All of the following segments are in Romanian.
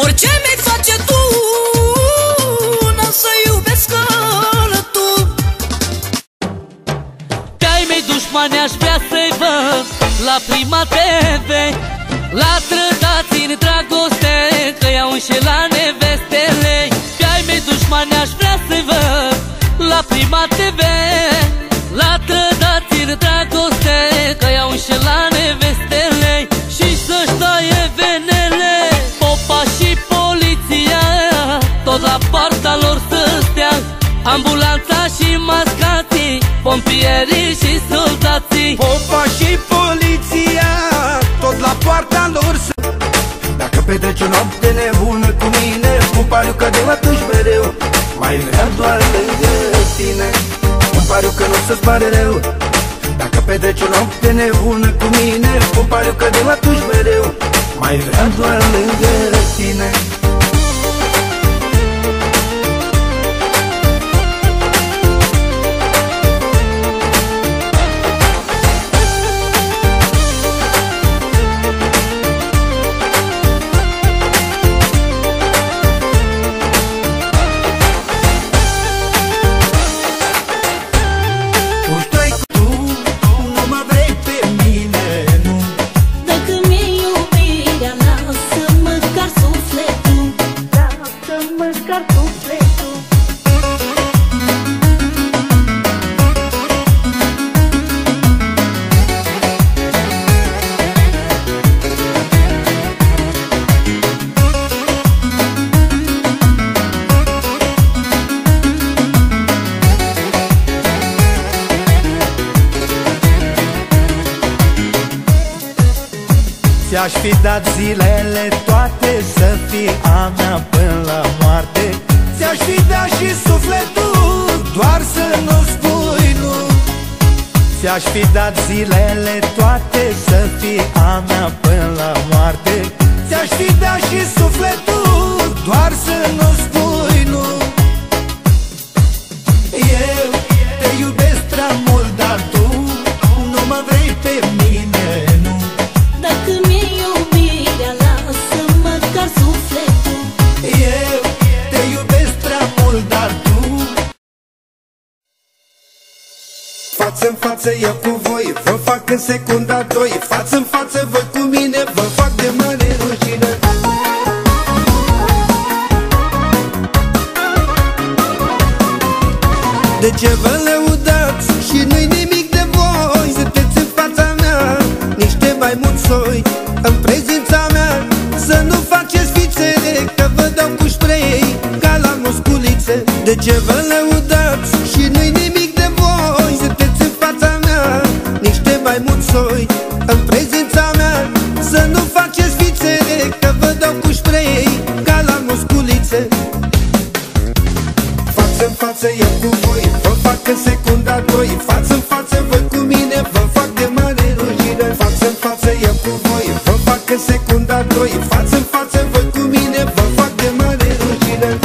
Orice mi-ai face tu, n-am să iubesc fără tu. Pe-ai mei dușmani aș vrea să-i văd la Prima TV, la trădați în dragoste, că i-au înșelat nevestele. Pe-ai mei dușmani aș vrea să-i văd la Prima TV, la trădați în dragoste, că i-au înșelat nevestele. Și să-și taie venele, popa și poliția, tot la poarta lor să stea, ambulanța și mascații, pompierii și soldații. Popa și poliția, tot la poarta lor să... Dacă petreci o noapte nebună cu mine, îmi pariu că de atunci mereu mai vrea doar lângă tine. Îmi pariu că nu să-ți pare rău. Dacă petreci o noapte nebună cu mine, îmi pariu că de atunci mereu mai vrea doar lângă tine. Ți-aș fi dat zilele toate să fii a mea până la moarte. Ți-aș fi dat și sufletul doar să nu spui nu. Ți-aș fi dat zilele toate să fii a mea până la moarte. Ți-aș fi dat și sufletul doar să nu spui nu. Eu te iubesc prea mult, dar tu nu mă vrei pe mine, nu. Dacă mi-e iubirea, lasă măcar sufletul. Eu te iubesc prea mult, dar tu... Față-n față eu cu voi, vă fac în secunda 2. Față-n față voi cu mine, vă fac de mare rușine. De ce vă lăudați și nu-i nimic de voi? Sunteți în fața mea niște mai mulți soi. În prezența mea să nu faceți fițele, că vă dau cu spray ca la musculițe. De ce vă lăudați și nu-i nimic de voi? Sunteți în fața mea niște mai mulți soi. În prezența mea să nu faceți fițele, că vă dau cu spray ca la musculițe. Față-n față eu cu voi, vă fac în secunda 2. Față-n față voi cu mine, vă fac de mare rușine. Față-n față eu cu voi, vă fac în secunda 2. Față-n față voi cu mine, vă fac de mare rușine.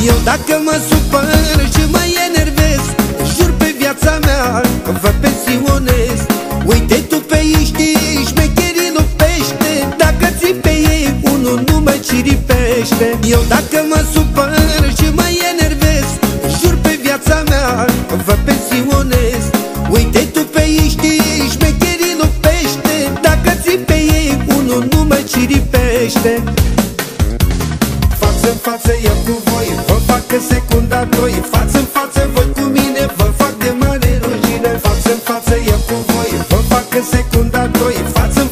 Eu dacă mă supăr și mă enervez, jur pe viața mea că vă pensionez. Uite tu pe ei știi, șmecherii lupește. Dacă ții pe ei, unul nu mă ciripește. Eu dacă mă supăr și mă enervez, jur pe viața mea că vă pensionez. Uite tu pe ei știi, șmecherii lupește. Dacă ții pe ei, unul nu mă ciripește. Față-n față eu cu voi, vă fac în secunda 2. Față-n față voi cu mine, vă fac de mare rușine. Față-n față eu cu voi, vă fac în secunda 2. Față-n